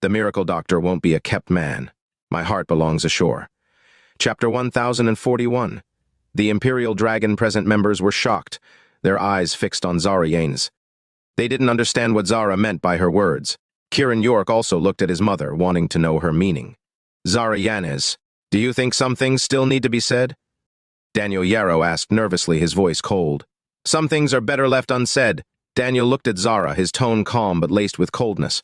The miracle doctor won't be a kept man. My heart belongs ashore. Chapter 1041. The Imperial Dragon present members were shocked, their eyes fixed on Zara Yanes. They didn't understand what Zara meant by her words. Kiran York also looked at his mother, wanting to know her meaning. Zara Yanes, do you think some things still need to be said? Daniel Yarrow asked nervously, his voice cold. Some things are better left unsaid. Daniel looked at Zara, his tone calm but laced with coldness.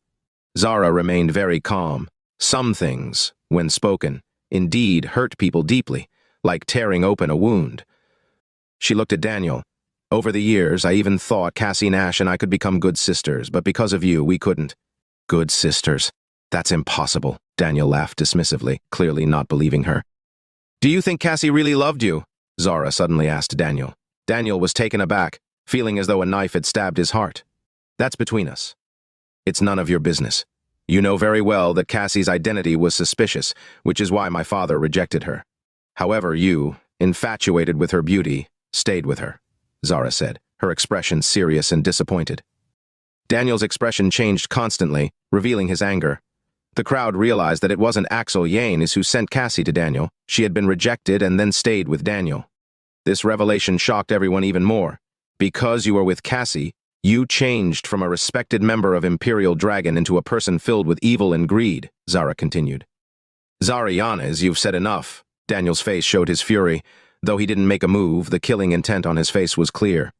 Zara remained very calm. Some things, when spoken, indeed hurt people deeply, like tearing open a wound. She looked at Daniel. Over the years, I even thought Cassie Nash and I could become good sisters, but because of you, we couldn't. Good sisters. That's impossible, Daniel laughed dismissively, clearly not believing her. Do you think Cassie really loved you? Zara suddenly asked Daniel. Daniel was taken aback, feeling as though a knife had stabbed his heart. That's between us. It's none of your business. You know very well that Cassie's identity was suspicious, which is why my father rejected her. However, you, infatuated with her beauty, stayed with her, Zara said, her expression serious and disappointed. Daniel's expression changed constantly, revealing his anger. The crowd realized that it wasn't Axel Yanes who sent Cassie to Daniel. She had been rejected and then stayed with Daniel. This revelation shocked everyone even more. Because you were with Cassie, you changed from a respected member of Imperial Dragon into a person filled with evil and greed, Zara continued. Zara Yanes, you've said enough. Daniel's face showed his fury. Though he didn't make a move, the killing intent on his face was clear.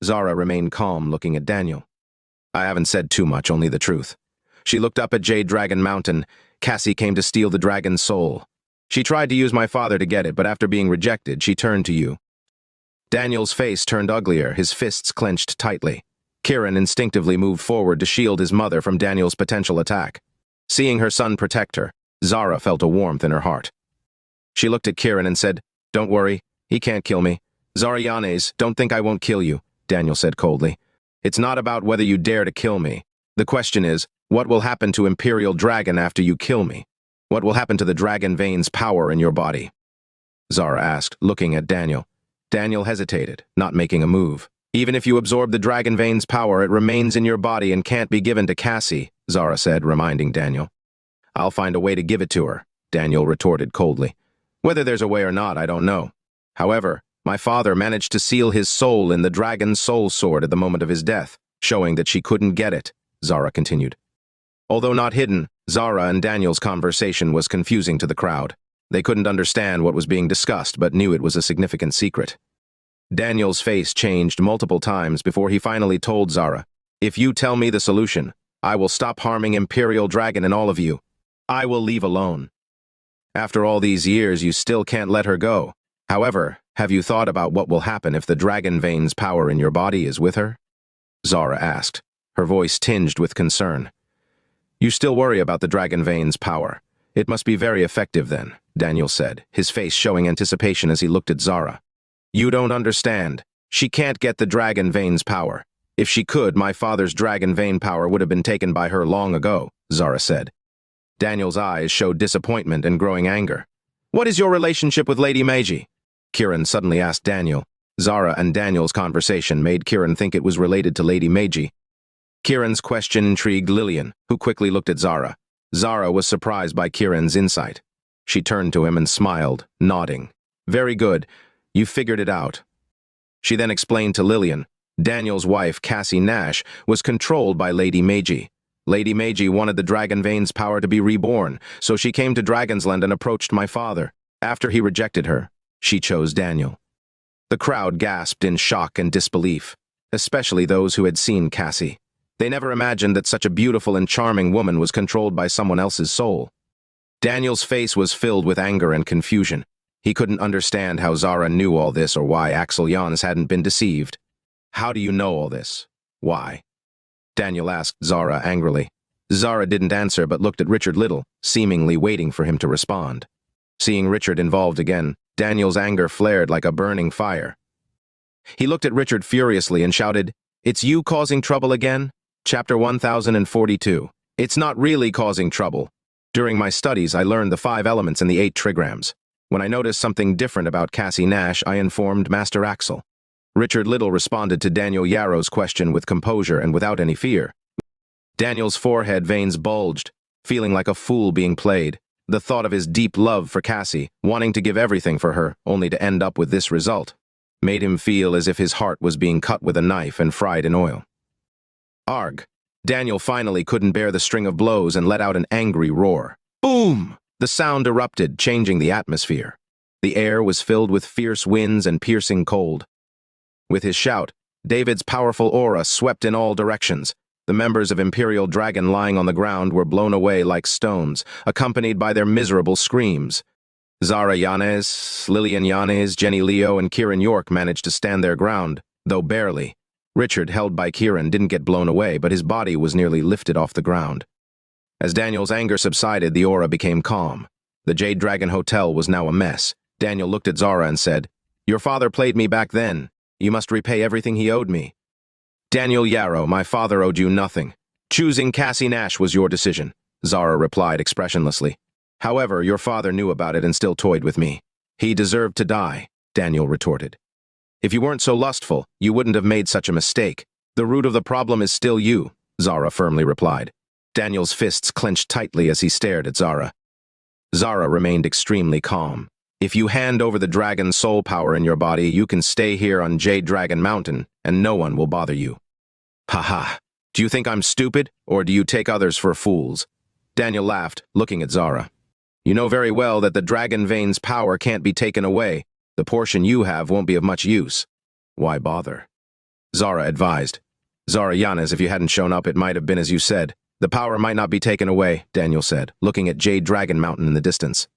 Zara remained calm, looking at Daniel. I haven't said too much, only the truth. She looked up at Jade Dragon Mountain. Cassie came to steal the dragon's soul. She tried to use my father to get it, but after being rejected, she turned to you. Daniel's face turned uglier, his fists clenched tightly. Kiran instinctively moved forward to shield his mother from Daniel's potential attack. Seeing her son protect her, Zara felt a warmth in her heart. She looked at Kiran and said, Don't worry, he can't kill me. Zara Yanes, don't think I won't kill you, Daniel said coldly. It's not about whether you dare to kill me. The question is, what will happen to Imperial Dragon after you kill me? What will happen to the dragon vein's power in your body? Zara asked, looking at Daniel. Daniel hesitated, not making a move. Even if you absorb the dragon vein's power, it remains in your body and can't be given to Cassie, Zara said, reminding Daniel. I'll find a way to give it to her, Daniel retorted coldly. Whether there's a way or not, I don't know. However, my father managed to seal his soul in the dragon's soul sword at the moment of his death, showing that she couldn't get it, Zara continued. Although not hidden, Zara and Daniel's conversation was confusing to the crowd. They couldn't understand what was being discussed, but knew it was a significant secret. Daniel's face changed multiple times before he finally told Zara, If you tell me the solution, I will stop harming Imperial Dragon and all of you. I will leave alone. After all these years, you still can't let her go. However, have you thought about what will happen if the dragon vein's power in your body is with her? Zara asked, her voice tinged with concern. You still worry about the dragon vein's power. It must be very effective then, Daniel said, his face showing anticipation as he looked at Zara. You don't understand. She can't get the dragon vein's power. If she could, my father's dragon vein power would have been taken by her long ago, Zara said. Daniel's eyes showed disappointment and growing anger. What is your relationship with Lady Meiji? Kiran suddenly asked Daniel. Zara and Daniel's conversation made Kiran think it was related to Lady Meiji. Kiran's question intrigued Lillian, who quickly looked at Zara. Zara was surprised by Kiran's insight. She turned to him and smiled, nodding. Very good. You figured it out. She then explained to Lillian, Daniel's wife, Cassie Nash, was controlled by Lady Meiji. Lady Meiji wanted the dragon vein's power to be reborn, so she came to Dragonsland and approached my father. After he rejected her, she chose Daniel. The crowd gasped in shock and disbelief, especially those who had seen Cassie. They never imagined that such a beautiful and charming woman was controlled by someone else's soul. Daniel's face was filled with anger and confusion. He couldn't understand how Zara knew all this or why Axel Yanes hadn't been deceived. How do you know all this? Why? Daniel asked Zara angrily. Zara didn't answer but looked at Richard Liddle, seemingly waiting for him to respond. Seeing Richard involved again, Daniel's anger flared like a burning fire. He looked at Richard furiously and shouted, It's you causing trouble again? Chapter 1042. It's not really causing trouble. During my studies, I learned the 5 elements and the 8 trigrams. When I noticed something different about Cassie Nash, I informed Master Axel. Richard Liddle responded to Daniel Yarrow's question with composure and without any fear. Daniel's forehead veins bulged. feeling like a fool being played. The thought of his deep love for Cassie, wanting to give everything for her, only to end up with this result, made him feel as if his heart was being cut with a knife and fried in oil. Arg! Daniel finally couldn't bear the string of blows and let out an angry roar. Boom! The sound erupted, changing the atmosphere. The air was filled with fierce winds and piercing cold. With his shout, David's powerful aura swept in all directions. The members of Imperial Dragon lying on the ground were blown away like stones, accompanied by their miserable screams. Zara Yanez, Lillian Yanez, Jenny Leo, and Kiran York managed to stand their ground, though barely. Richard, held by Kiran, didn't get blown away, but his body was nearly lifted off the ground. As Daniel's anger subsided, the aura became calm. The Jade Dragon Hotel was now a mess. Daniel looked at Zara and said, "Your father played me back then. You must repay everything he owed me." "Daniel Yarrow, my father owed you nothing. Choosing Cassie Nash was your decision," Zara replied expressionlessly. "However, your father knew about it and still toyed with me. He deserved to die," Daniel retorted. "If you weren't so lustful, you wouldn't have made such a mistake. The root of the problem is still you," Zara firmly replied. Daniel's fists clenched tightly as he stared at Zara. Zara remained extremely calm. "If you hand over the dragon's soul power in your body, you can stay here on Jade Dragon Mountain, and no one will bother you." "Ha. Do you think I'm stupid, or do you take others for fools?" Daniel laughed, looking at Zara. "You know very well that the dragon vein's power can't be taken away. The portion you have won't be of much use. Why bother?" Zara advised. "Zara Yanez, if you hadn't shown up, it might have been as you said. The power might not be taken away," Daniel said, looking at Jade Dragon Mountain in the distance.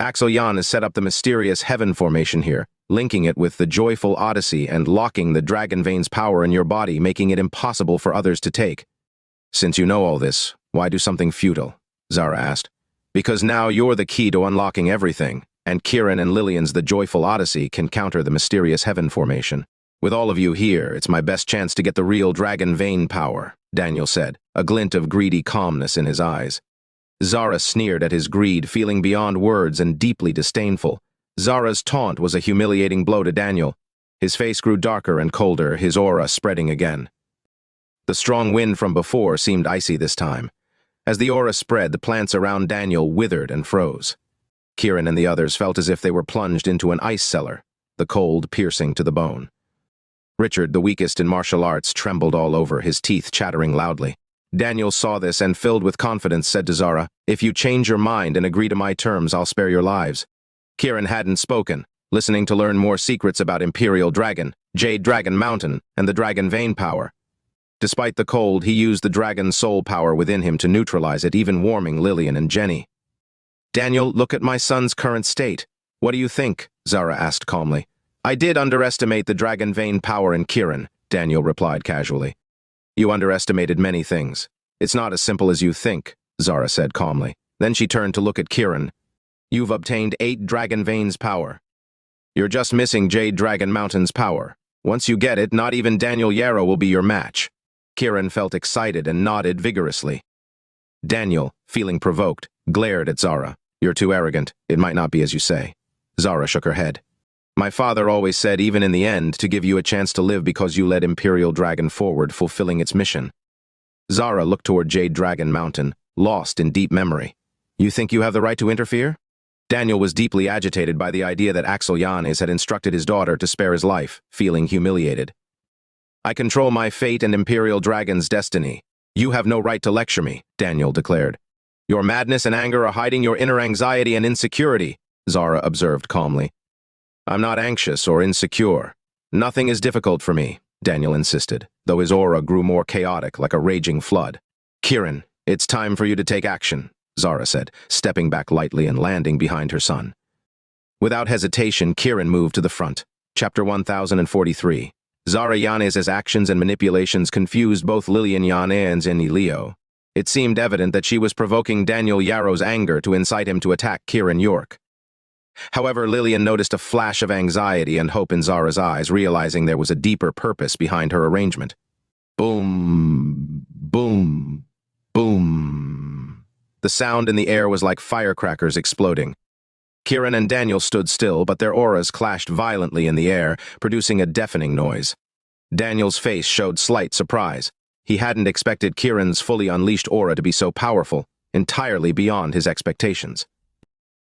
"Axel Yan has set up the mysterious heaven formation here, linking it with the joyful Odyssey and locking the dragon vein's power in your body, making it impossible for others to take." "Since you know all this, why do something futile?" Zara asked. "Because now you're the key to unlocking everything, and Kiran and Lillian's The Joyful Odyssey can counter the mysterious heaven formation. With all of you here, it's my best chance to get the real dragon vein power," Daniel said, a glint of greedy calmness in his eyes. Zara sneered at his greed, feeling beyond words and deeply disdainful. Zara's taunt was a humiliating blow to Daniel. His face grew darker and colder, his aura spreading again. The strong wind from before seemed icy this time. As the aura spread, the plants around Daniel withered and froze. Kiran and the others felt as if they were plunged into an ice cellar, the cold piercing to the bone. Richard, the weakest in martial arts, trembled all over, his teeth chattering loudly. Daniel saw this and, filled with confidence, said to Zara, "If you change your mind and agree to my terms, I'll spare your lives." Kiran hadn't spoken, listening to learn more secrets about Imperial Dragon, Jade Dragon Mountain, and the dragon vein power. Despite the cold, he used the dragon's soul power within him to neutralize it, even warming Lillian and Jenny. "Daniel, look at my son's current state. What do you think?" Zara asked calmly. "I did underestimate the dragon vein power in Kiran," Daniel replied casually. "You underestimated many things. It's not as simple as you think," Zara said calmly. Then she turned to look at Kiran. "You've obtained 8 dragon veins power. You're just missing Jade Dragon Mountain's power. Once you get it, not even Daniel Yarrow will be your match." Kiran felt excited and nodded vigorously. Daniel, feeling provoked, glared at Zara. "You're too arrogant. It might not be as you say." Zara shook her head. "My father always said, even in the end, to give you a chance to live because you led Imperial Dragon forward, fulfilling its mission." Zara looked toward Jade Dragon Mountain, lost in deep memory. "You think you have the right to interfere?" Daniel was deeply agitated by the idea that Axel Yanez had instructed his daughter to spare his life, feeling humiliated. "I control my fate and Imperial Dragon's destiny. You have no right to lecture me," Daniel declared. "Your madness and anger are hiding your inner anxiety and insecurity," Zara observed calmly. "I'm not anxious or insecure. Nothing is difficult for me," Daniel insisted, though his aura grew more chaotic, like a raging flood. "Kiran, it's time for you to take action," Zara said, stepping back lightly and landing behind her son. Without hesitation, Kiran moved to the front. Chapter 1043. Zara Yanez's actions and manipulations confused both Lillian Yanez and Leo. It seemed evident that she was provoking Daniel Yarrow's anger to incite him to attack Kiran York. However, Lillian noticed a flash of anxiety and hope in Zara's eyes, realizing there was a deeper purpose behind her arrangement. Boom, boom, boom. The sound in the air was like firecrackers exploding. Kiran and Daniel stood still, but their auras clashed violently in the air, producing a deafening noise. Daniel's face showed slight surprise. He hadn't expected Kiran's fully unleashed aura to be so powerful. entirely beyond his expectations.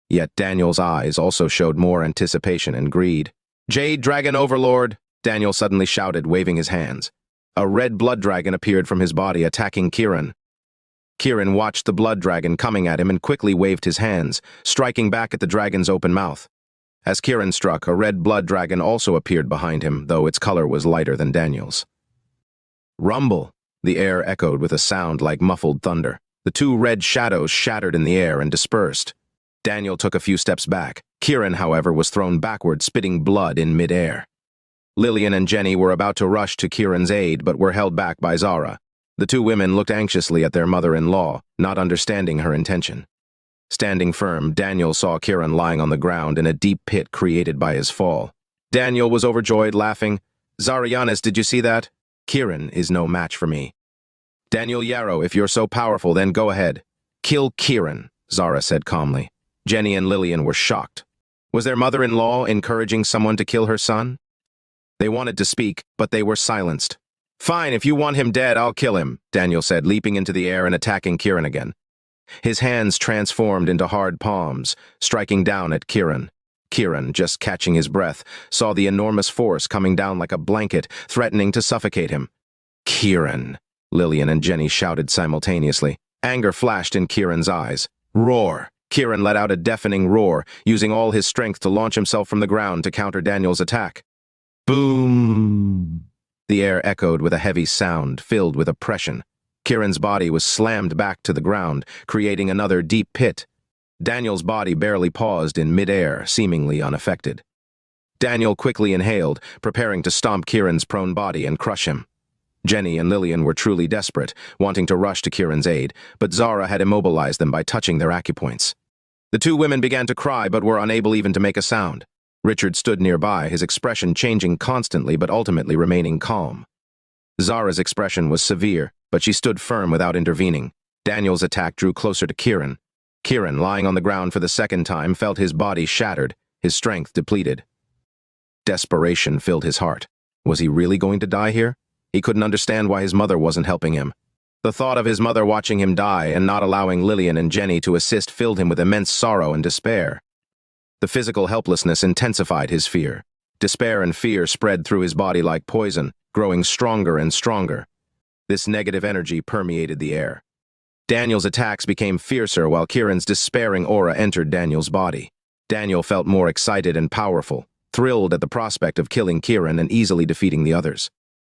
Yet Daniel's eyes also showed more anticipation and greed. "Jade Dragon Overlord!" Daniel suddenly shouted, waving his hands. A red blood dragon appeared from his body, attacking Kiran. Kiran watched the blood dragon coming at him and quickly waved his hands, striking back at the dragon's open mouth. As Kiran struck, a red blood dragon also appeared behind him, though its color was lighter than Daniel's. Rumble! The air echoed with a sound like muffled thunder. The two red shadows shattered in the air and dispersed. Daniel took a few steps back. Kiran, however, was thrown backward, spitting blood in mid-air. Lillian and Jenny were about to rush to Kiran's aid, but were held back by Zara. The two women looked anxiously at their mother-in-law, not understanding her intention. Standing firm, Daniel saw Kiran lying on the ground in a deep pit created by his fall. Daniel was overjoyed, laughing. "Zarianis, did you see that? Kiran is no match for me." "Daniel Yarrow, if you're so powerful, then go ahead. Kill Kiran," Zara said calmly. Jenny and Lillian were shocked. Was their mother-in-law encouraging someone to kill her son? They wanted to speak, but they were silenced. "Fine, if you want him dead, I'll kill him," Daniel said, leaping into the air and attacking Kiran again. His hands transformed into hard palms, striking down at Kiran. Kiran, just catching his breath, saw the enormous force coming down like a blanket, threatening to suffocate him. "Kiran!" Lillian and Jenny shouted simultaneously. Anger flashed in Kiran's eyes. "Roar!" Kiran let out a deafening roar, using all his strength to launch himself from the ground to counter Daniel's attack. Boom! The air echoed with a heavy sound, filled with oppression. Kiran's body was slammed back to the ground, creating another deep pit. Daniel's body barely paused in mid-air, seemingly unaffected. Daniel quickly inhaled, preparing to stomp Kiran's prone body and crush him. Jenny and Lillian were truly desperate, wanting to rush to Kiran's aid, but Zara had immobilized them by touching their acupoints. The two women began to cry, but were unable even to make a sound. Richard stood nearby, his expression changing constantly but ultimately remaining calm. Zara's expression was severe, but she stood firm without intervening. Daniel's attack drew closer to Kiran. Kiran, lying on the ground for the second time, felt his body shattered, his strength depleted. Desperation filled his heart. Was he really going to die here? He couldn't understand why his mother wasn't helping him. The thought of his mother watching him die and not allowing Lillian and Jenny to assist filled him with immense sorrow and despair. The physical helplessness intensified his fear. Despair and fear spread through his body like poison, growing stronger and stronger. This negative energy permeated the air. Daniel's attacks became fiercer while Kiran's despairing aura entered Daniel's body. Daniel felt more excited and powerful, thrilled at the prospect of killing Kiran and easily defeating the others.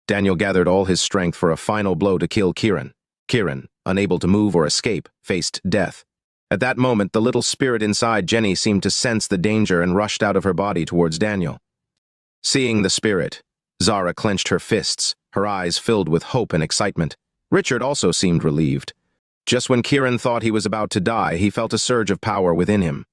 Daniel gathered all his strength for a final blow to kill Kiran. Kiran, unable to move or escape, faced death. At that moment, the little spirit inside Jenny seemed to sense the danger and rushed out of her body towards Daniel. Seeing the spirit, Zara clenched her fists, her eyes filled with hope and excitement. Richard also seemed relieved. Just when Kiran thought he was about to die, he felt a surge of power within him.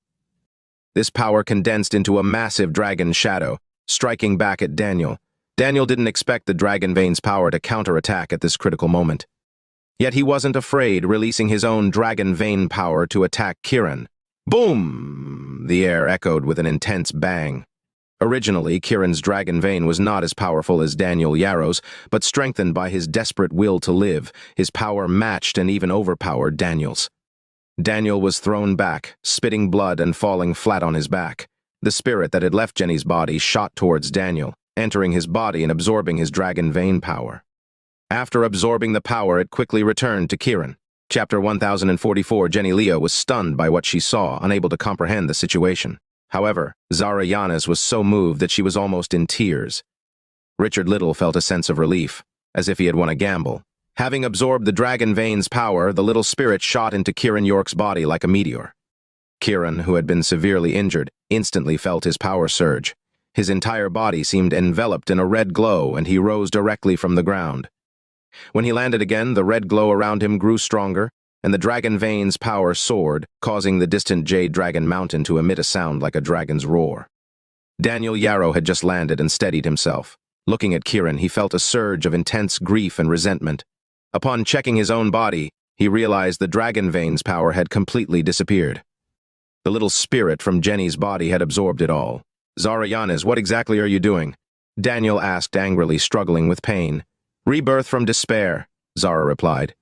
This power condensed into a massive dragon shadow, striking back at Daniel. Daniel didn't expect the dragon vein's power to counterattack at this critical moment. Yet he wasn't afraid, releasing his own dragon vein power to attack Kiran. Boom! The air echoed with an intense bang. Originally, Kiran's dragon vein was not as powerful as Daniel Yarrow's, but strengthened by his desperate will to live, his power matched and even overpowered Daniel's. Daniel was thrown back, spitting blood and falling flat on his back. The spirit that had left Jenny's body shot towards Daniel, entering his body and absorbing his dragon vein power. After absorbing the power, it quickly returned to Kiran. Chapter 1044. Jenny Leo was stunned by what she saw, unable to comprehend the situation. However, Zara Yanis was so moved that she was almost in tears. Richard Liddle felt a sense of relief, as if he had won a gamble. Having absorbed the dragon vein's power, the little spirit shot into Kiran York's body like a meteor. Kiran, who had been severely injured, instantly felt his power surge. His entire body seemed enveloped in a red glow, and he rose directly from the ground. When he landed again, the red glow around him grew stronger, and the dragon vein's power soared, causing the distant Jade Dragon Mountain to emit a sound like a dragon's roar. Daniel Yarrow had just landed and steadied himself. Looking at Kiran, he felt a surge of intense grief and resentment. Upon checking his own body, he realized the dragon vein's power had completely disappeared. The little spirit from Jenny's body had absorbed it all. "Zara Yanis, what exactly are you doing?" Daniel asked angrily, struggling with pain. "Rebirth from despair," Zara replied.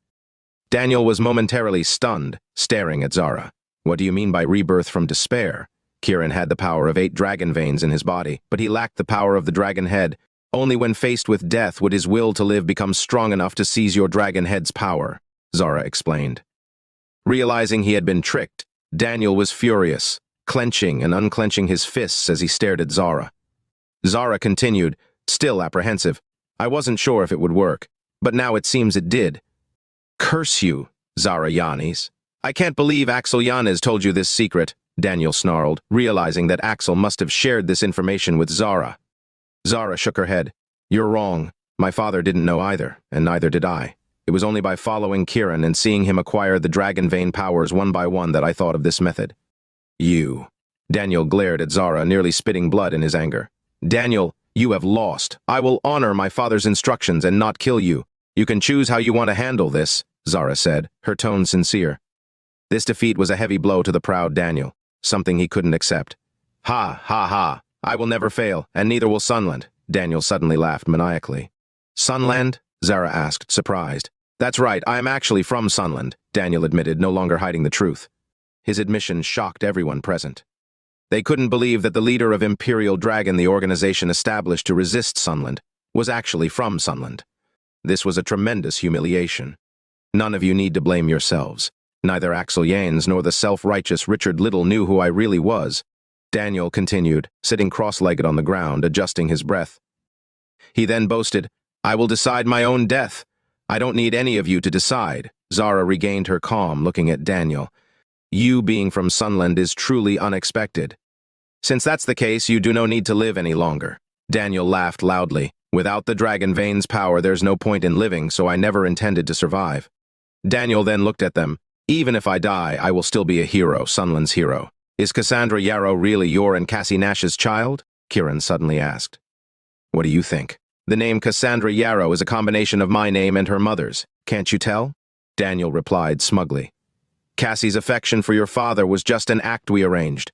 Daniel was momentarily stunned, staring at Zara. What do you mean by rebirth from despair? Kiran had the power of 8 dragon veins in his body, but he lacked the power of the dragon head. Only when faced with death would his will to live become strong enough to seize your dragon head's power, Zara explained. Realizing he had been tricked, Daniel was furious, clenching and unclenching his fists as he stared at Zara. Zara continued, still apprehensive. I wasn't sure if it would work, but now it seems it did. Curse you, Zara Yanis. I can't believe Axel Yanis told you this secret, Daniel snarled, realizing that Axel must have shared this information with Zara. Zara shook her head. You're wrong. My father didn't know either, and neither did I. It was only by following Kiran and seeing him acquire the dragon vein powers one by one that I thought of this method. You. Daniel glared at Zara, nearly spitting blood in his anger. Daniel, you have lost. I will honor my father's instructions and not kill you. You can choose how you want to handle this, Zara said, her tone sincere. This defeat was a heavy blow to the proud Daniel, something he couldn't accept. Ha, ha, ha. I will never fail, and neither will Sunland. Daniel suddenly laughed maniacally. Sunland? Zara asked, surprised. That's right, I am actually from Sunland, Daniel admitted, no longer hiding the truth. His admission shocked everyone present. They couldn't believe that the leader of Imperial Dragon, the organization established to resist Sunland, was actually from Sunland. This was a tremendous humiliation. None of you need to blame yourselves. Neither Axel Yanes nor the self-righteous Richard Liddle knew who I really was. Daniel continued, sitting cross-legged on the ground, adjusting his breath. He then boasted, I will decide my own death. I don't need any of you to decide. Zara regained her calm, looking at Daniel. You being from Sunland is truly unexpected. Since that's the case, you do no need to live any longer. Daniel laughed loudly. Without the dragon vein's power, there's no point in living, so I never intended to survive. Daniel then looked at them. Even if I die, I will still be a hero, Sunland's hero. Is Cassandra Yarrow really your and Cassie Nash's child? Kiran suddenly asked. What do you think? The name Cassandra Yarrow is a combination of my name and her mother's. Can't you tell? Daniel replied smugly. Cassie's affection for your father was just an act we arranged.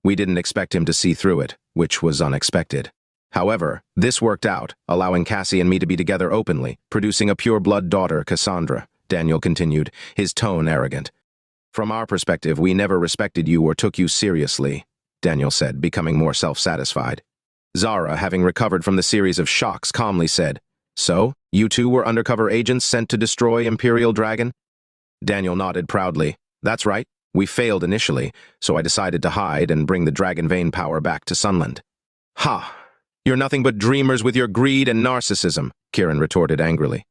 We didn't expect him to see through it, which was unexpected. However, this worked out, allowing Cassie and me to be together openly, producing a pure-blood daughter, Cassandra, Daniel continued, his tone arrogant. From our perspective, we never respected you or took you seriously, Daniel said, becoming more self-satisfied. Zara, having recovered from the series of shocks, calmly said, So, you two were undercover agents sent to destroy Imperial Dragon? Daniel nodded proudly. That's right. We failed initially, so I decided to hide and bring the dragon vein power back to Sunland. Ha! You're nothing but dreamers with your greed and narcissism, Kiran retorted angrily.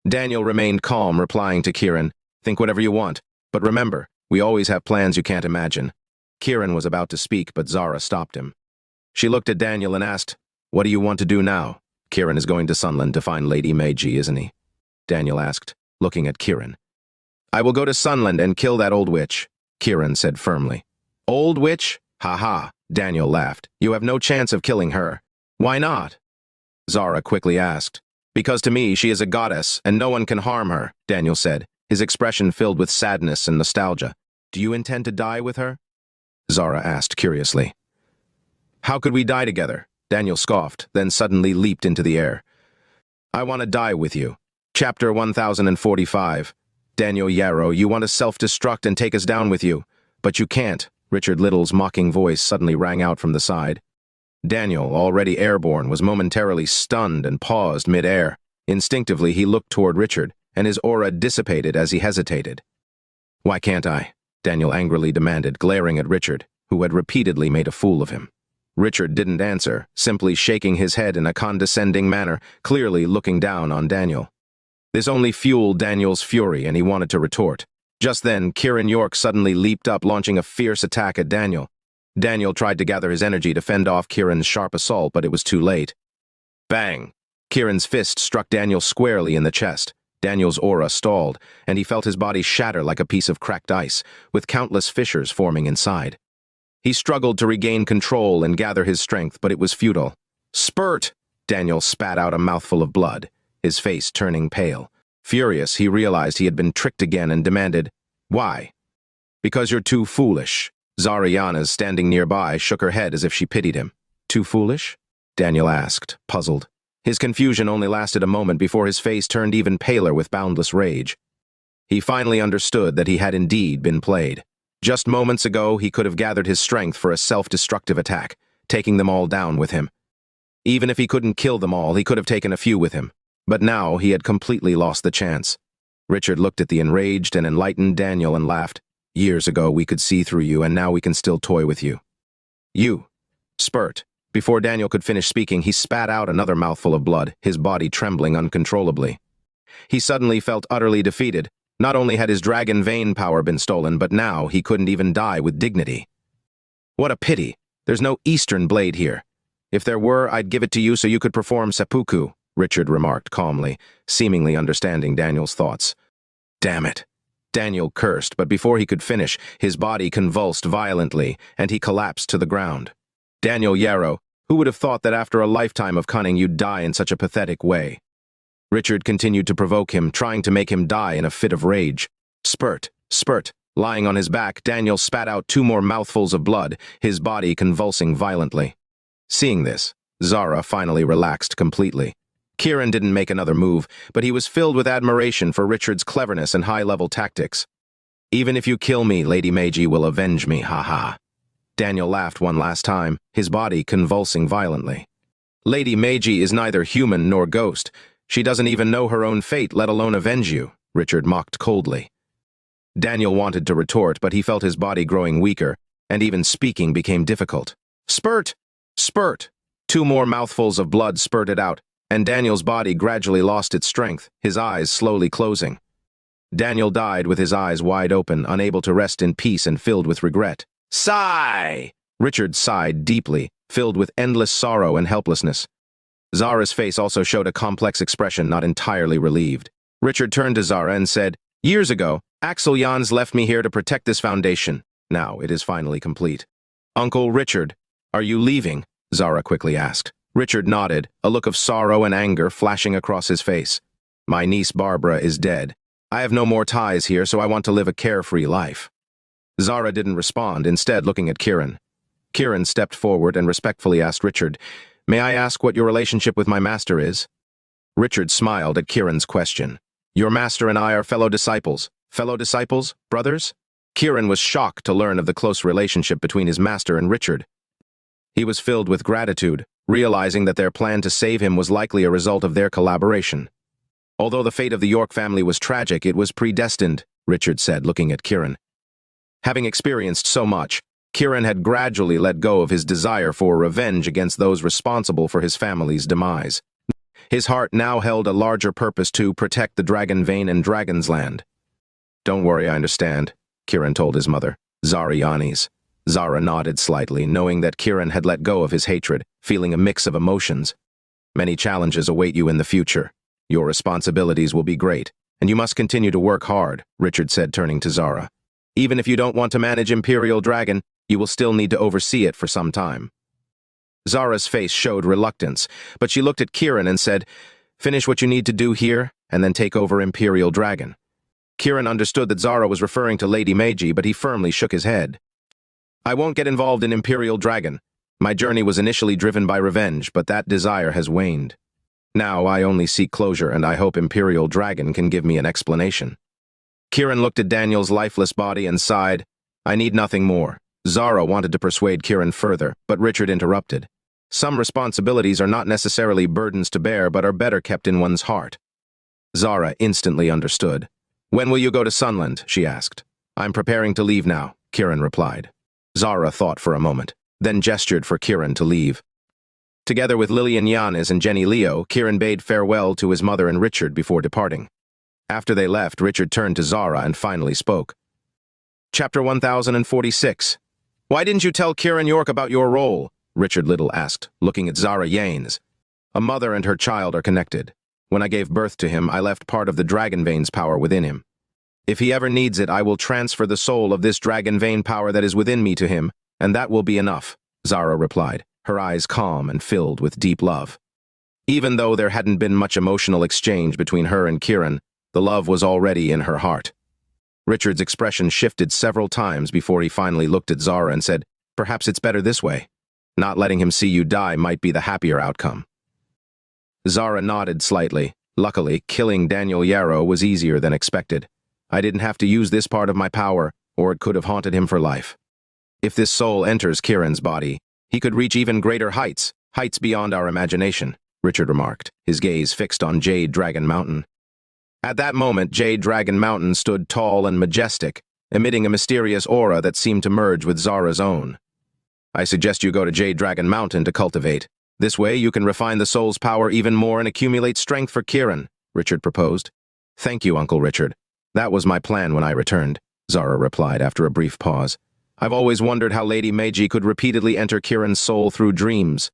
Daniel remained calm, replying to Kiran, Think whatever you want, but remember, we always have plans you can't imagine. Kiran was about to speak, but Zara stopped him. She looked at Daniel and asked, What do you want to do now? Kiran is going to Sunland to find Lady Meiji, isn't he? Daniel asked, looking at Kiran. I will go to Sunland and kill that old witch, Kiran said firmly. Old witch? Ha ha, Daniel laughed. You have no chance of killing her. Why not? Zara quickly asked. Because to me, she is a goddess, and no one can harm her, Daniel said, his expression filled with sadness and nostalgia. Do you intend to die with her? Zara asked curiously. How could we die together? Daniel scoffed, then suddenly leaped into the air. I want to die with you. Chapter 1045. Daniel Yarrow, you want to self-destruct and take us down with you. But you can't. Richard Liddle's mocking voice suddenly rang out from the side. Daniel, already airborne, was momentarily stunned and paused mid-air. Instinctively, he looked toward Richard, and his aura dissipated as he hesitated. Why can't I? Daniel angrily demanded, glaring at Richard, who had repeatedly made a fool of him. Richard didn't answer, simply shaking his head in a condescending manner, clearly looking down on Daniel. This only fueled Daniel's fury, and he wanted to retort. Just then, Kiran York suddenly leaped up, launching a fierce attack at Daniel. Daniel tried to gather his energy to fend off Kiran's sharp assault, but it was too late. Bang! Kiran's fist struck Daniel squarely in the chest. Daniel's aura stalled, and he felt his body shatter like a piece of cracked ice, with countless fissures forming inside. He struggled to regain control and gather his strength, but it was futile. Spurt! Daniel spat out a mouthful of blood, his face turning pale. Furious, he realized he had been tricked again and demanded, Why? Because you're too foolish. Zariana, standing nearby, shook her head as if she pitied him. Too foolish? Daniel asked, puzzled. His confusion only lasted a moment before his face turned even paler with boundless rage. He finally understood that he had indeed been played. Just moments ago, he could have gathered his strength for a self-destructive attack, taking them all down with him. Even if he couldn't kill them all, he could have taken a few with him. But now he had completely lost the chance. Richard looked at the enraged and enlightened Daniel and laughed. Years ago, we could see through you, and now we can still toy with you. You. Spurt. Before Daniel could finish speaking, he spat out another mouthful of blood, his body trembling uncontrollably. He suddenly felt utterly defeated. Not only had his dragon vein power been stolen, but now he couldn't even die with dignity. What a pity. There's no Eastern blade here. If there were, I'd give it to you so you could perform seppuku, Richard remarked calmly, seemingly understanding Daniel's thoughts. Damn it. Daniel cursed, but before he could finish, his body convulsed violently, and he collapsed to the ground. Daniel Yarrow, who would have thought that after a lifetime of cunning you'd die in such a pathetic way? Richard continued to provoke him, trying to make him die in a fit of rage. Spurt, spurt. Lying on his back, Daniel spat out 2 more mouthfuls of blood, his body convulsing violently. Seeing this, Zara finally relaxed completely. Kiran didn't make another move, but he was filled with admiration for Richard's cleverness and high-level tactics. Even if you kill me, Lady Meiji will avenge me, ha-ha. Daniel laughed one last time, his body convulsing violently. Lady Meiji is neither human nor ghost. She doesn't even know her own fate, let alone avenge you, Richard mocked coldly. Daniel wanted to retort, but he felt his body growing weaker, and even speaking became difficult. Spurt! Spurt! 2 more mouthfuls of blood spurted out, and Daniel's body gradually lost its strength, his eyes slowly closing. Daniel died with his eyes wide open, unable to rest in peace and filled with regret. Sigh! Richard sighed deeply, filled with endless sorrow and helplessness. Zara's face also showed a complex expression, not entirely relieved. Richard turned to Zara and said, Years ago, Axel Jans left me here to protect this foundation. Now it is finally complete. Uncle Richard, are you leaving? Zara quickly asked. Richard nodded, a look of sorrow and anger flashing across his face. My niece Barbara is dead. I have no more ties here, so I want to live a carefree life. Zara didn't respond, instead looking at Kiran. Kiran stepped forward and respectfully asked Richard, May I ask what your relationship with my master is? Richard smiled at Kiran's question. Your master and I are fellow disciples. Fellow disciples? Brothers? Kiran was shocked to learn of the close relationship between his master and Richard. He was filled with gratitude, realizing that their plan to save him was likely a result of their collaboration. Although the fate of the York family was tragic, it was predestined, Richard said, looking at Kiran. Having experienced so much, Kiran had gradually let go of his desire for revenge against those responsible for his family's demise. His heart now held a larger purpose to protect the Dragon Vein and Dragon's Land. Don't worry, I understand, Kiran told his mother, Zara Yanis. Zara nodded slightly, knowing that Kiran had let go of his hatred, feeling a mix of emotions. Many challenges await you in the future. Your responsibilities will be great, and you must continue to work hard, Richard said, turning to Zara. Even if you don't want to manage Imperial Dragon, you will still need to oversee it for some time. Zara's face showed reluctance, but she looked at Kiran and said, Finish what you need to do here, and then take over Imperial Dragon. Kiran understood that Zara was referring to Lady Meiji, but he firmly shook his head. I won't get involved in Imperial Dragon. My journey was initially driven by revenge, but that desire has waned. Now I only seek closure, and I hope Imperial Dragon can give me an explanation. Kiran looked at Daniel's lifeless body and sighed. I need nothing more. Zara wanted to persuade Kiran further, but Richard interrupted. Some responsibilities are not necessarily burdens to bear, but are better kept in one's heart. Zara instantly understood. When will you go to Sunland? She asked. I'm preparing to leave now, Kiran replied. Zara thought for a moment, then gestured for Kiran to leave. Together with Lillian Yanis and Jenny Leo, Kiran bade farewell to his mother and Richard before departing. After they left, Richard turned to Zara and finally spoke. Chapter 1046. Why didn't you tell Kiran York about your role? Richard Liddle asked, looking at Zara Yanes. A mother and her child are connected. When I gave birth to him, I left part of the Dragon Vein's power within him. If he ever needs it, I will transfer the soul of this Dragon Vein power that is within me to him, and that will be enough, Zara replied, her eyes calm and filled with deep love. Even though there hadn't been much emotional exchange between her and Kiran, the love was already in her heart. Richard's expression shifted several times before he finally looked at Zara and said, Perhaps it's better this way. Not letting him see you die might be the happier outcome. Zara nodded slightly. Luckily, killing Daniel Yarrow was easier than expected. I didn't have to use this part of my power, or it could have haunted him for life. If this soul enters Kiran's body, he could reach even greater heights, heights beyond our imagination, Richard remarked, his gaze fixed on Jade Dragon Mountain. At that moment, Jade Dragon Mountain stood tall and majestic, emitting a mysterious aura that seemed to merge with Zara's own. I suggest you go to Jade Dragon Mountain to cultivate. This way you can refine the soul's power even more and accumulate strength for Kiran, Richard proposed. Thank you, Uncle Richard. That was my plan when I returned, Zara replied after a brief pause. I've always wondered how Lady Meiji could repeatedly enter Kiran's soul through dreams.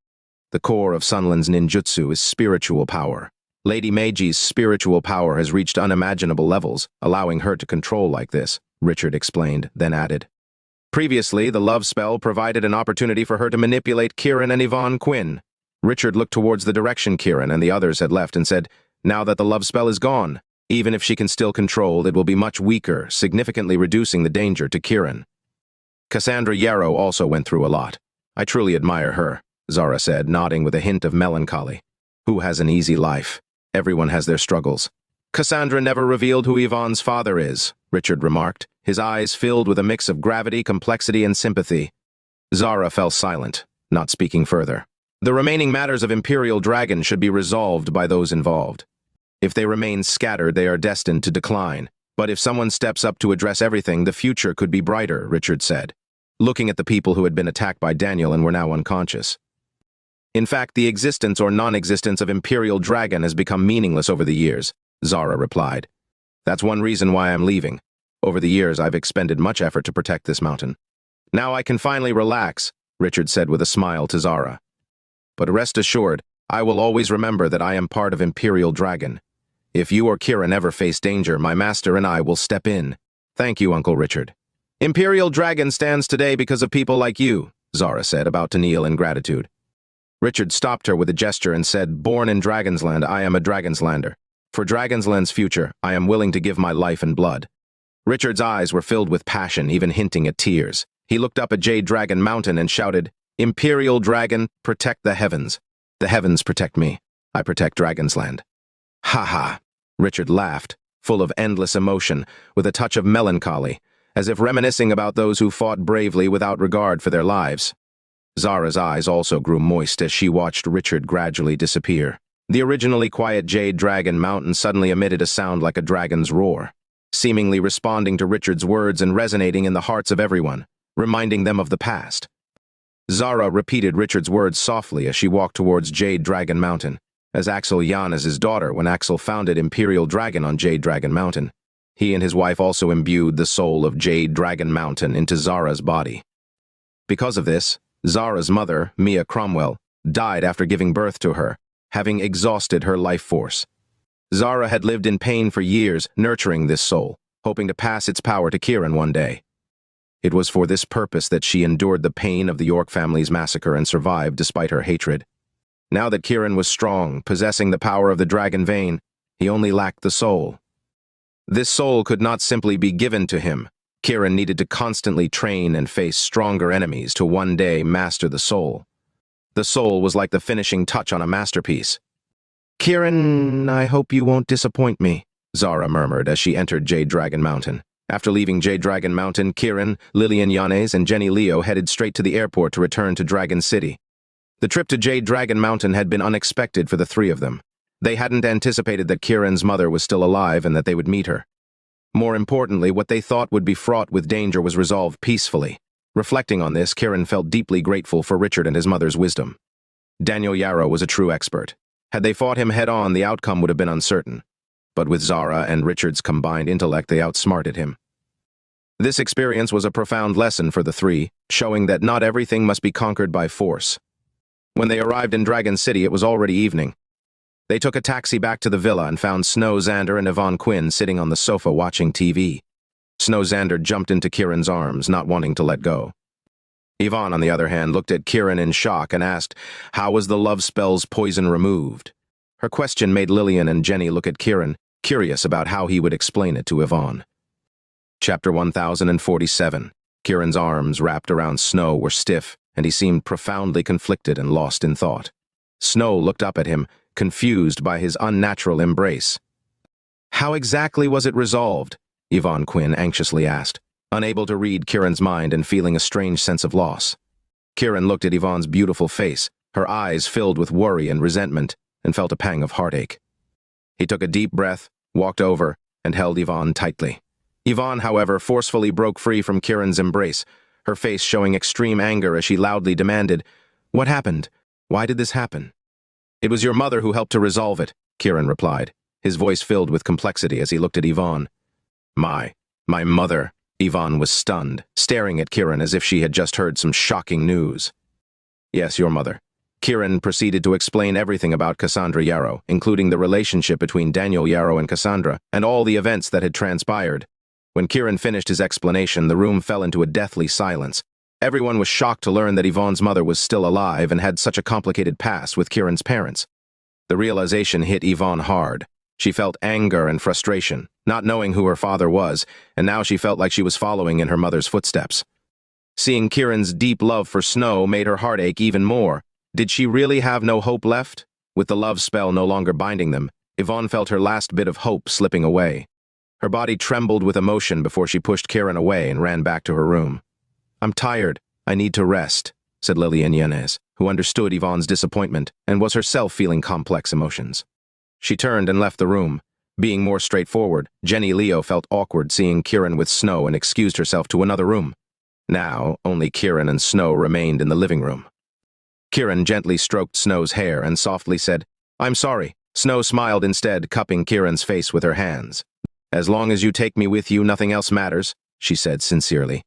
The core of Sunland's ninjutsu is spiritual power. Lady Meiji's spiritual power has reached unimaginable levels, allowing her to control like this, Richard explained, then added. Previously, the love spell provided an opportunity for her to manipulate Kiran and Yvonne Quinn. Richard looked towards the direction Kiran and the others had left and said, now that the love spell is gone, even if she can still control, it will be much weaker, significantly reducing the danger to Kiran. Cassandra Yarrow also went through a lot. I truly admire her, Zara said, nodding with a hint of melancholy. Who has an easy life? Everyone has their struggles. Cassandra never revealed who Yvonne's father is, Richard remarked, his eyes filled with a mix of gravity, complexity, and sympathy. Zara fell silent, not speaking further. The remaining matters of Imperial Dragon should be resolved by those involved. If they remain scattered, they are destined to decline. But if someone steps up to address everything, the future could be brighter, Richard said, looking at the people who had been attacked by Daniel and were now unconscious. In fact, the existence or non-existence of Imperial Dragon has become meaningless over the years, Zara replied. That's one reason why I'm leaving. Over the years, I've expended much effort to protect this mountain. Now I can finally relax, Richard said with a smile to Zara. But rest assured, I will always remember that I am part of Imperial Dragon. If you or Kiran ever face danger, my master and I will step in. Thank you, Uncle Richard. Imperial Dragon stands today because of people like you, Zara said, about to kneel in gratitude. Richard stopped her with a gesture and said, born in Dragonsland, I am a Dragonslander. For Dragonsland's future, I am willing to give my life and blood. Richard's eyes were filled with passion, even hinting at tears. He looked up at Jade Dragon Mountain and shouted, Imperial Dragon, protect the heavens. The heavens protect me. I protect Dragonsland. Ha ha. Richard laughed, full of endless emotion, with a touch of melancholy, as if reminiscing about those who fought bravely without regard for their lives. Zara's eyes also grew moist as she watched Richard gradually disappear. The originally quiet Jade Dragon Mountain suddenly emitted a sound like a dragon's roar, seemingly responding to Richard's words and resonating in the hearts of everyone, reminding them of the past. Zara repeated Richard's words softly as she walked towards Jade Dragon Mountain, as Axel Yanez's daughter when Axel founded Imperial Dragon on Jade Dragon Mountain. He and his wife also imbued the soul of Jade Dragon Mountain into Zara's body. Because of this, Zara's mother, Mia Cromwell, died after giving birth to her, having exhausted her life force. Zara had lived in pain for years, nurturing this soul, hoping to pass its power to Kiran one day. It was for this purpose that she endured the pain of the York family's massacre and survived despite her hatred. Now that Kiran was strong, possessing the power of the dragon vein, he only lacked the soul. This soul could not simply be given to him. Kiran needed to constantly train and face stronger enemies to one day master the soul. The soul was like the finishing touch on a masterpiece. Kiran, I hope you won't disappoint me, Zara murmured as she entered Jade Dragon Mountain. After leaving Jade Dragon Mountain, Kiran, Lillian Yanez, and Jenny Leo headed straight to the airport to return to Dragon City. The trip to Jade Dragon Mountain had been unexpected for the three of them. They hadn't anticipated that Kiran's mother was still alive and that they would meet her. More importantly, what they thought would be fraught with danger was resolved peacefully. Reflecting on this, Kiran felt deeply grateful for Richard and his mother's wisdom. Daniel Yarrow was a true expert. Had they fought him head-on, the outcome would have been uncertain. But with Zara and Richard's combined intellect, they outsmarted him. This experience was a profound lesson for the three, showing that not everything must be conquered by force. When they arrived in Dragon City, it was already evening. They took a taxi back to the villa and found Snow Xander and Yvonne Quinn sitting on the sofa watching TV. Snow Xander jumped into Kiran's arms, not wanting to let go. Yvonne, on the other hand, looked at Kiran in shock and asked, how was the love spell's poison removed? Her question made Lillian and Jenny look at Kiran, curious about how he would explain it to Yvonne. Chapter 1047. Kiran's arms wrapped around Snow were stiff, and he seemed profoundly conflicted and lost in thought. Snow looked up at him, confused by his unnatural embrace. How exactly was it resolved? Yvonne Quinn anxiously asked, unable to read Kiran's mind and feeling a strange sense of loss. Kiran looked at Yvonne's beautiful face, her eyes filled with worry and resentment, and felt a pang of heartache. He took a deep breath, walked over, and held Yvonne tightly. Yvonne, however, forcefully broke free from Kiran's embrace, her face showing extreme anger as she loudly demanded, "What happened? Why did this happen?" "It was your mother who helped to resolve it," Kiran replied, his voice filled with complexity as he looked at Yvonne. My mother." Yvonne was stunned, staring at Kiran as if she had just heard some shocking news. "Yes, your mother." Kiran proceeded to explain everything about Cassandra Yarrow, including the relationship between Daniel Yarrow and Cassandra, and all the events that had transpired. When Kiran finished his explanation, the room fell into a deathly silence. Everyone was shocked to learn that Yvonne's mother was still alive and had such a complicated past with Kiran's parents. The realization hit Yvonne hard. She felt anger and frustration, not knowing who her father was, and now she felt like she was following in her mother's footsteps. Seeing Kiran's deep love for Snow made her heart ache even more. Did she really have no hope left? With the love spell no longer binding them, Yvonne felt her last bit of hope slipping away. Her body trembled with emotion before she pushed Kiran away and ran back to her room. "I'm tired. I need to rest," said Lillian Yanez, who understood Yvonne's disappointment and was herself feeling complex emotions. She turned and left the room. Being more straightforward, Jenny Leo felt awkward seeing Kiran with Snow and excused herself to another room. Now, only Kiran and Snow remained in the living room. Kiran gently stroked Snow's hair and softly said, "I'm sorry." Snow smiled instead, cupping Kiran's face with her hands. "As long as you take me with you, nothing else matters," she said sincerely.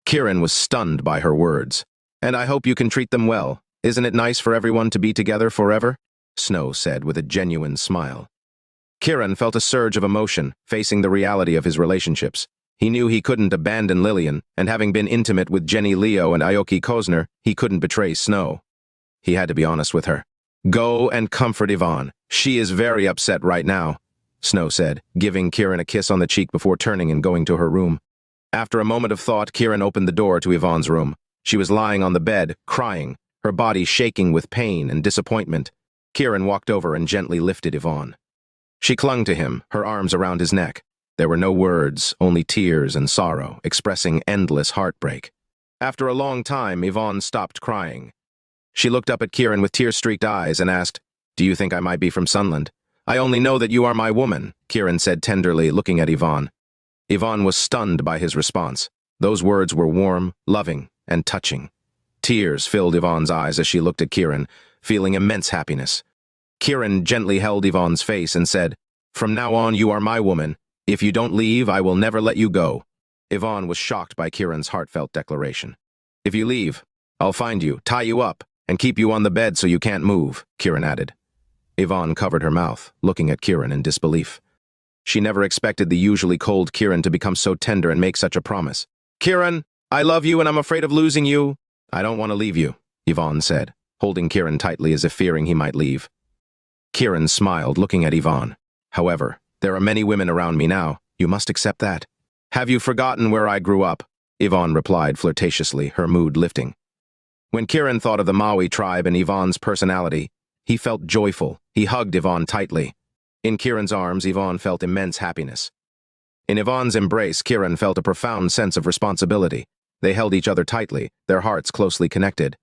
Kiran was stunned by her words. "And I hope you can treat them well. Isn't it nice for everyone to be together forever?" Snow said with a genuine smile. Kiran felt a surge of emotion, facing the reality of his relationships. He knew he couldn't abandon Lillian, and having been intimate with Jenny Leo and Aoki Kozner, he couldn't betray Snow. He had to be honest with her. "Go and comfort Yvonne. She is very upset right now," Snow said, giving Kiran a kiss on the cheek before turning and going to her room. After a moment of thought, Kiran opened the door to Yvonne's room. She was lying on the bed, crying, her body shaking with pain and disappointment. Kiran walked over and gently lifted Yvonne. She clung to him, her arms around his neck. There were no words, only tears and sorrow, expressing endless heartbreak. After a long time, Yvonne stopped crying. She looked up at Kiran with tear-streaked eyes and asked, "Do you think I might be from Sunland?" "I only know that you are my woman," Kiran said tenderly, looking at Yvonne. Yvonne was stunned by his response. Those words were warm, loving, and touching. Tears filled Yvonne's eyes as she looked at Kiran, feeling immense happiness. Kiran gently held Yvonne's face and said, "From now on, you are my woman. If you don't leave, I will never let you go." Yvonne was shocked by Kiran's heartfelt declaration. "If you leave, I'll find you, tie you up, and keep you on the bed so you can't move," Kiran added. Yvonne covered her mouth, looking at Kiran in disbelief. She never expected the usually cold Kiran to become so tender and make such a promise. "Kiran, I love you and I'm afraid of losing you." "I don't want to leave you," Yvonne said, holding Kiran tightly as if fearing he might leave. Kiran smiled, looking at Yvonne. "However, there are many women around me now. You must accept that." "Have you forgotten where I grew up?" Yvonne replied flirtatiously, her mood lifting. When Kiran thought of the Maui tribe and Yvonne's personality, he felt joyful. He hugged Yvonne tightly. In Kiran's arms, Yvonne felt immense happiness. In Yvonne's embrace, Kiran felt a profound sense of responsibility. They held each other tightly, their hearts closely connected.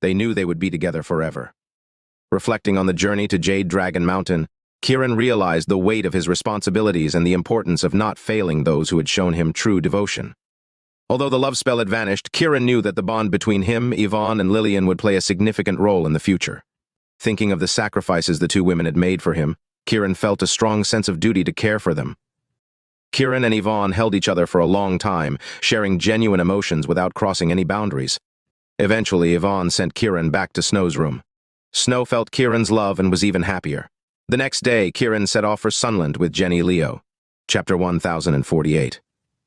They knew they would be together forever. Reflecting on the journey to Jade Dragon Mountain, Kiran realized the weight of his responsibilities and the importance of not failing those who had shown him true devotion. Although the love spell had vanished, Kiran knew that the bond between him, Yvonne, and Lillian would play a significant role in the future. Thinking of the sacrifices the two women had made for him, Kiran felt a strong sense of duty to care for them. Kiran and Yvonne held each other for a long time, sharing genuine emotions without crossing any boundaries. Eventually, Yvonne sent Kiran back to Snow's room. Snow felt Kiran's love and was even happier. The next day, Kiran set off for Sunland with Jenny Leo. Chapter 1048.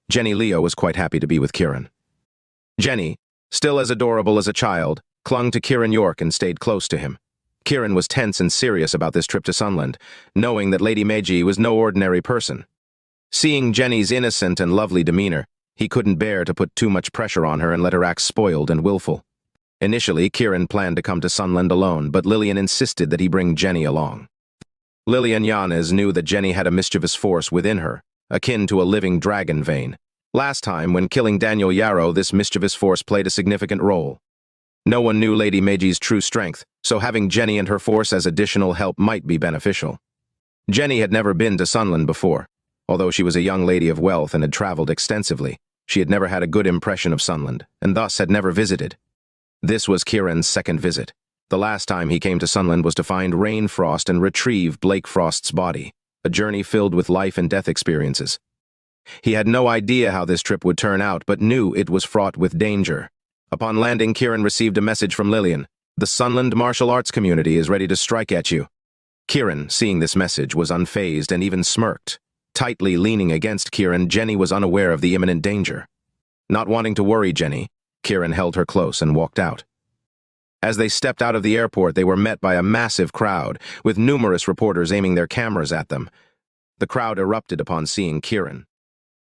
Jenny Leo was quite happy to be with Kiran. Jenny, still as adorable as a child, clung to Kiran York and stayed close to him. Kiran was tense and serious about this trip to Sunland, knowing that Lady Meiji was no ordinary person. Seeing Jenny's innocent and lovely demeanor, he couldn't bear to put too much pressure on her and let her act spoiled and willful. Initially, Kiran planned to come to Sunland alone, but Lillian insisted that he bring Jenny along. Lillian Yanez knew that Jenny had a mischievous force within her, akin to a living dragon vein. Last time, when killing Daniel Yarrow, this mischievous force played a significant role. No one knew Lady Meiji's true strength, so having Jenny and her force as additional help might be beneficial. Jenny had never been to Sunland before. Although she was a young lady of wealth and had traveled extensively, she had never had a good impression of Sunland, and thus had never visited. This was Kiran's second visit. The last time he came to Sunland was to find Rain Frost and retrieve Blake Frost's body, a journey filled with life and death experiences. He had no idea how this trip would turn out, but knew it was fraught with danger. Upon landing, Kiran received a message from Lillian. The Sunland martial arts community is ready to strike at you. Kiran, seeing this message, was unfazed and even smirked. Tightly leaning against Kiran, Jenny was unaware of the imminent danger. Not wanting to worry Jenny, Kiran held her close and walked out. As they stepped out of the airport, they were met by a massive crowd, with numerous reporters aiming their cameras at them. The crowd erupted upon seeing Kiran.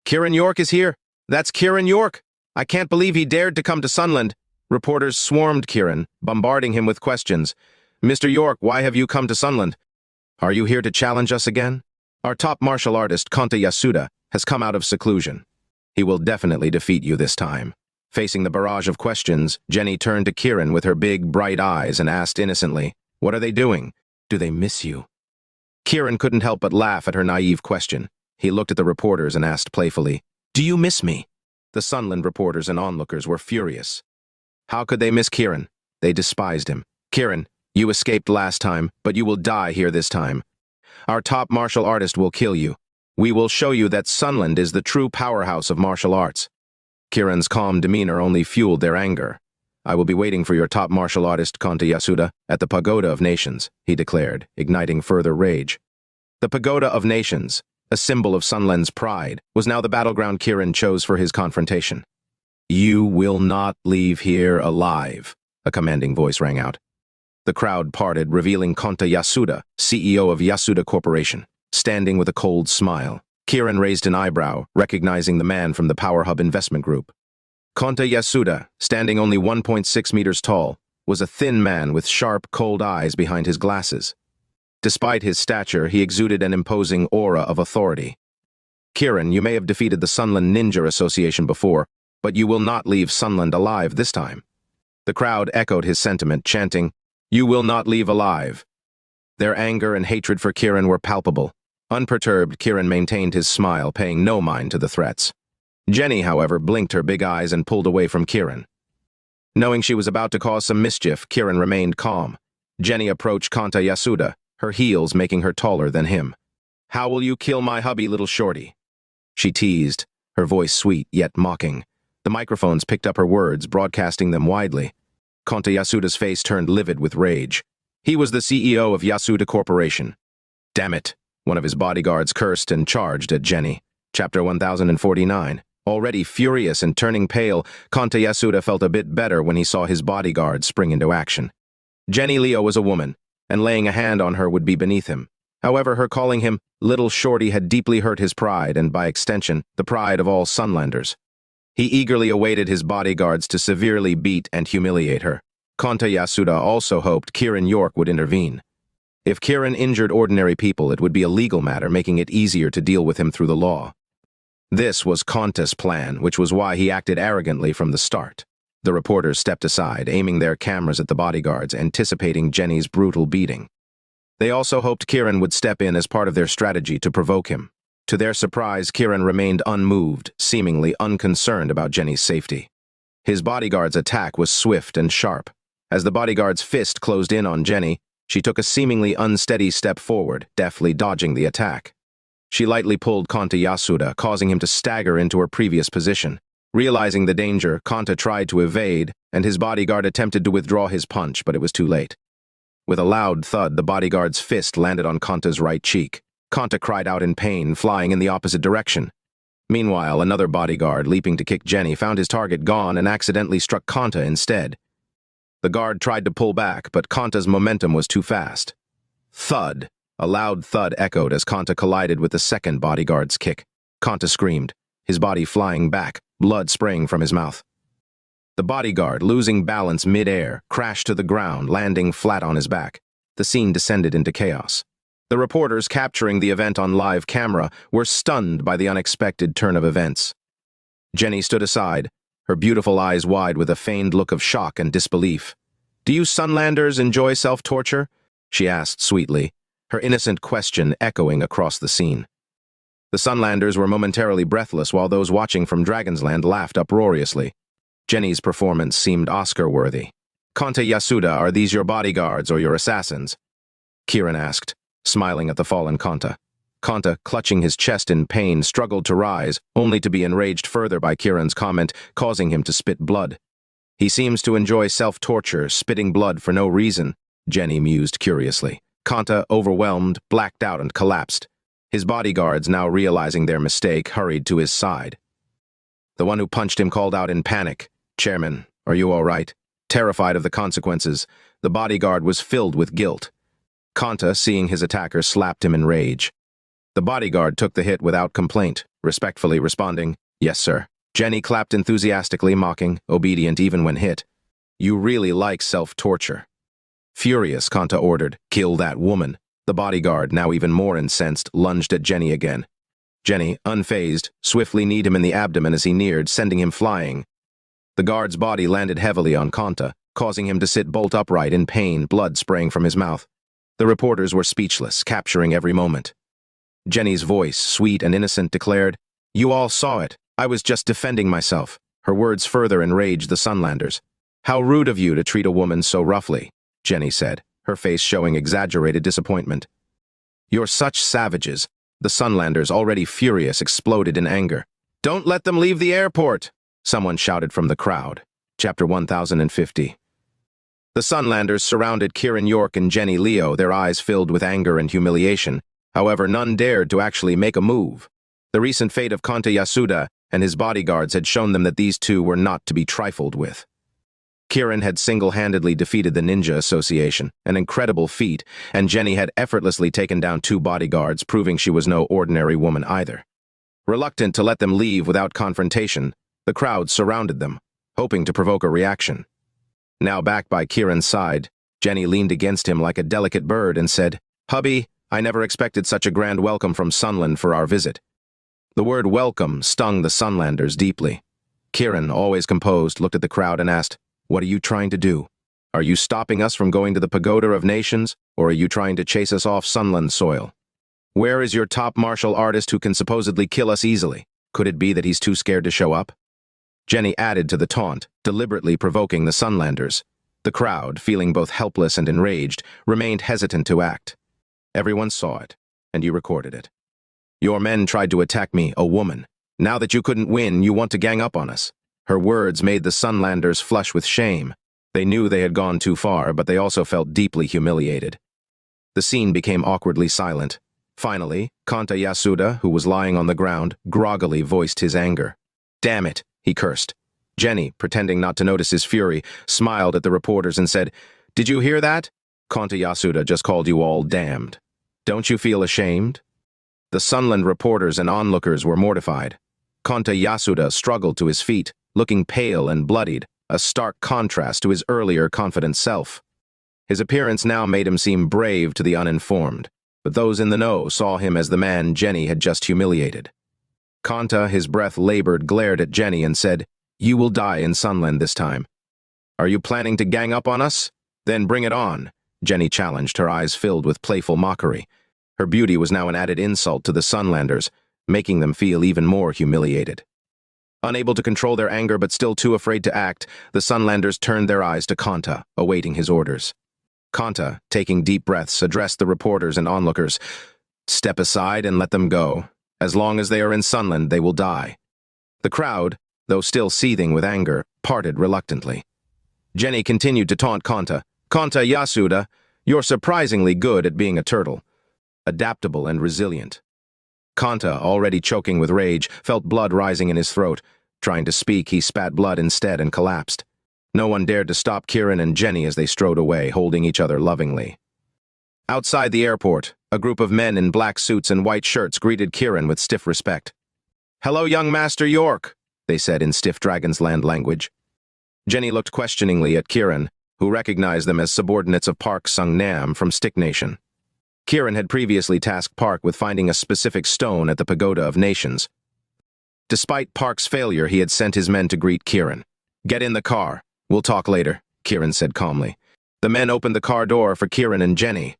"Kiran York is here! That's Kiran York! I can't believe he dared to come to Sunland!" Reporters swarmed Kiran, bombarding him with questions. "Mr. York, why have you come to Sunland? Are you here to challenge us again? Our top martial artist, Kanta Yasuda, has come out of seclusion. He will definitely defeat you this time." Facing the barrage of questions, Jenny turned to Kiran with her big, bright eyes and asked innocently, "What are they doing? Do they miss you?" Kiran couldn't help but laugh at her naive question. He looked at the reporters and asked playfully, "Do you miss me?" The Sunland reporters and onlookers were furious. How could they miss Kiran? They despised him. "Kiran, you escaped last time, but you will die here this time. Our top martial artist will kill you. We will show you that Sunland is the true powerhouse of martial arts." Kiran's calm demeanor only fueled their anger. "I will be waiting for your top martial artist, Kanta Yasuda, at the Pagoda of Nations," he declared, igniting further rage. The Pagoda of Nations, a symbol of Sunland's pride, was now the battleground Kiran chose for his confrontation. "You will not leave here alive," a commanding voice rang out. The crowd parted, revealing Kanta Yasuda, CEO of Yasuda Corporation, standing with a cold smile. Kiran raised an eyebrow, recognizing the man from the Power Hub investment group. Kanta Yasuda, standing only 1.6 meters tall, was a thin man with sharp, cold eyes behind his glasses. Despite his stature, he exuded an imposing aura of authority. "Kiran, you may have defeated the Sunland Ninja Association before, but you will not leave Sunland alive this time." The crowd echoed his sentiment, chanting, "You will not leave alive." Their anger and hatred for Kiran were palpable. Unperturbed, Kiran maintained his smile, paying no mind to the threats. Jenny, however, blinked her big eyes and pulled away from Kiran. Knowing she was about to cause some mischief, Kiran remained calm. Jenny approached Kanta Yasuda, her heels making her taller than him. "How will you kill my hubby, little shorty?" She teased, her voice sweet yet mocking. The microphones picked up her words, broadcasting them widely. Kanta Yasuda's face turned livid with rage. He was the CEO of Yasuda Corporation. "Damn it!" One of his bodyguards cursed and charged at Jenny. Chapter 1049. Already furious and turning pale, Kanta Yasuda felt a bit better when he saw his bodyguard spring into action. Jenny Leo was a woman, and laying a hand on her would be beneath him. However, her calling him Little Shorty had deeply hurt his pride and, by extension, the pride of all Sunlanders. He eagerly awaited his bodyguards to severely beat and humiliate her. Kanta Yasuda also hoped Kiran York would intervene. If Kiran injured ordinary people, it would be a legal matter, making it easier to deal with him through the law. This was Kanta's plan, which was why he acted arrogantly from the start. The reporters stepped aside, aiming their cameras at the bodyguards, anticipating Jenny's brutal beating. They also hoped Kiran would step in as part of their strategy to provoke him. To their surprise, Kiran remained unmoved, seemingly unconcerned about Jenny's safety. His bodyguard's attack was swift and sharp. As the bodyguard's fist closed in on Jenny, she took a seemingly unsteady step forward, deftly dodging the attack. She lightly pulled Kanta Yasuda, causing him to stagger into her previous position. Realizing the danger, Kanta tried to evade, and his bodyguard attempted to withdraw his punch, but it was too late. With a loud thud, the bodyguard's fist landed on Kanta's right cheek. Kanta cried out in pain, flying in the opposite direction. Meanwhile, another bodyguard, leaping to kick Jenny, found his target gone and accidentally struck Kanta instead. The guard tried to pull back, but Kanta's momentum was too fast. Thud! A loud thud echoed as Kanta collided with the second bodyguard's kick. Kanta screamed, his body flying back, blood spraying from his mouth. The bodyguard, losing balance mid-air, crashed to the ground, landing flat on his back. The scene descended into chaos. The reporters capturing the event on live camera were stunned by the unexpected turn of events. Jenny stood aside, her beautiful eyes wide with a feigned look of shock and disbelief. "Do you Sunlanders enjoy self-torture?" she asked sweetly, her innocent question echoing across the scene. The Sunlanders were momentarily breathless while those watching from Dragon's Land laughed uproariously. Jenny's performance seemed Oscar-worthy. "Kanta Yasuda, are these your bodyguards or your assassins?" Kiran asked, smiling at the fallen Kanta. Kanta, clutching his chest in pain, struggled to rise, only to be enraged further by Kiran's comment, causing him to spit blood. "He seems to enjoy self-torture, spitting blood for no reason," Jenny mused curiously. Kanta, overwhelmed, blacked out and collapsed. His bodyguards, now realizing their mistake, hurried to his side. The one who punched him called out in panic, "Chairman, are you all right?" Terrified of the consequences, the bodyguard was filled with guilt. Kanta, seeing his attacker, slapped him in rage. The bodyguard took the hit without complaint, respectfully responding, "Yes, sir." Jenny clapped enthusiastically, mocking, obedient even when hit. "You really like self-torture." Furious, Kanta ordered, "Kill that woman." The bodyguard, now even more incensed, lunged at Jenny again. Jenny, unfazed, swiftly kneed him in the abdomen as he neared, sending him flying. The guard's body landed heavily on Kanta, causing him to sit bolt upright in pain, blood spraying from his mouth. The reporters were speechless, capturing every moment. Jenny's voice, sweet and innocent, declared, "You all saw it. I was just defending myself." Her words further enraged the Sunlanders. "How rude of you to treat a woman so roughly," Jenny said, her face showing exaggerated disappointment. "You're such savages." The Sunlanders, already furious, exploded in anger. "Don't let them leave the airport!" someone shouted from the crowd. Chapter 1050. The Sunlanders surrounded Kiran York and Jenny Leo, their eyes filled with anger and humiliation. However, none dared to actually make a move. The recent fate of Kanta Yasuda and his bodyguards had shown them that these two were not to be trifled with. Kiran had single-handedly defeated the Ninja Association, an incredible feat, and Jenny had effortlessly taken down two bodyguards, proving she was no ordinary woman either. Reluctant to let them leave without confrontation, the crowd surrounded them, hoping to provoke a reaction. Now back by Kiran's side, Jenny leaned against him like a delicate bird and said, "Hubby, I never expected such a grand welcome from Sunland for our visit." The word welcome stung the Sunlanders deeply. Kiran, always composed, looked at the crowd and asked, "What are you trying to do? Are you stopping us from going to the Pagoda of Nations, or are you trying to chase us off Sunland soil? Where is your top martial artist who can supposedly kill us easily? Could it be that he's too scared to show up?" Jenny added to the taunt, deliberately provoking the Sunlanders. The crowd, feeling both helpless and enraged, remained hesitant to act. "Everyone saw it, and you recorded it. Your men tried to attack me, a woman. Now that you couldn't win, you want to gang up on us." Her words made the Sunlanders flush with shame. They knew they had gone too far, but they also felt deeply humiliated. The scene became awkwardly silent. Finally, Kanta Yasuda, who was lying on the ground, groggily voiced his anger. "Damn it," he cursed. Jenny, pretending not to notice his fury, smiled at the reporters and said, "Did you hear that? Kanta Yasuda just called you all damned. Don't you feel ashamed?" The Sunland reporters and onlookers were mortified. Kanta Yasuda struggled to his feet, looking pale and bloodied, a stark contrast to his earlier confident self. His appearance now made him seem brave to the uninformed, but those in the know saw him as the man Jenny had just humiliated. Kanta, his breath labored, glared at Jenny and said, "You will die in Sunland this time." "Are you planning to gang up on us? Then bring it on," Jenny challenged, her eyes filled with playful mockery. Her beauty was now an added insult to the Sunlanders, making them feel even more humiliated. Unable to control their anger but still too afraid to act, the Sunlanders turned their eyes to Kanta, awaiting his orders. Kanta, taking deep breaths, addressed the reporters and onlookers. "Step aside and let them go. As long as they are in Sunland, they will die." The crowd, though still seething with anger, parted reluctantly. Jenny continued to taunt Kanta. "Kanta Yasuda, you're surprisingly good at being a turtle. Adaptable and resilient." Kanta, already choking with rage, felt blood rising in his throat. Trying to speak, he spat blood instead and collapsed. No one dared to stop Kiran and Jenny as they strode away, holding each other lovingly. Outside the airport, a group of men in black suits and white shirts greeted Kiran with stiff respect. "Hello, young Master York," they said in stiff Dragon's Land language. Jenny looked questioningly at Kiran, who recognized them as subordinates of Park Sung-nam from Stick Nation. Kiran had previously tasked Park with finding a specific stone at the Pagoda of Nations. Despite Park's failure, he had sent his men to greet Kiran. "Get in the car. We'll talk later," Kiran said calmly. The men opened the car door for Kiran and Jenny.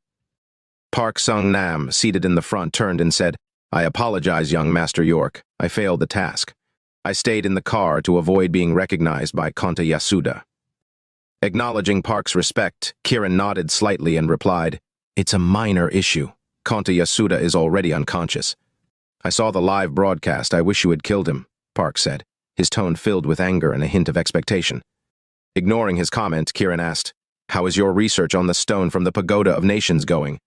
Park Sung-nam, seated in the front, turned and said, "I apologize, young Master York. I failed the task. I stayed in the car to avoid being recognized by Konta Yasuda." Acknowledging Park's respect, Kiran nodded slightly and replied, "It's a minor issue. Konta Yasuda is already unconscious." "I saw the live broadcast. I wish you had killed him," Park said, his tone filled with anger and a hint of expectation. Ignoring his comment, Kiran asked, "How is your research on the stone from the Pagoda of Nations going?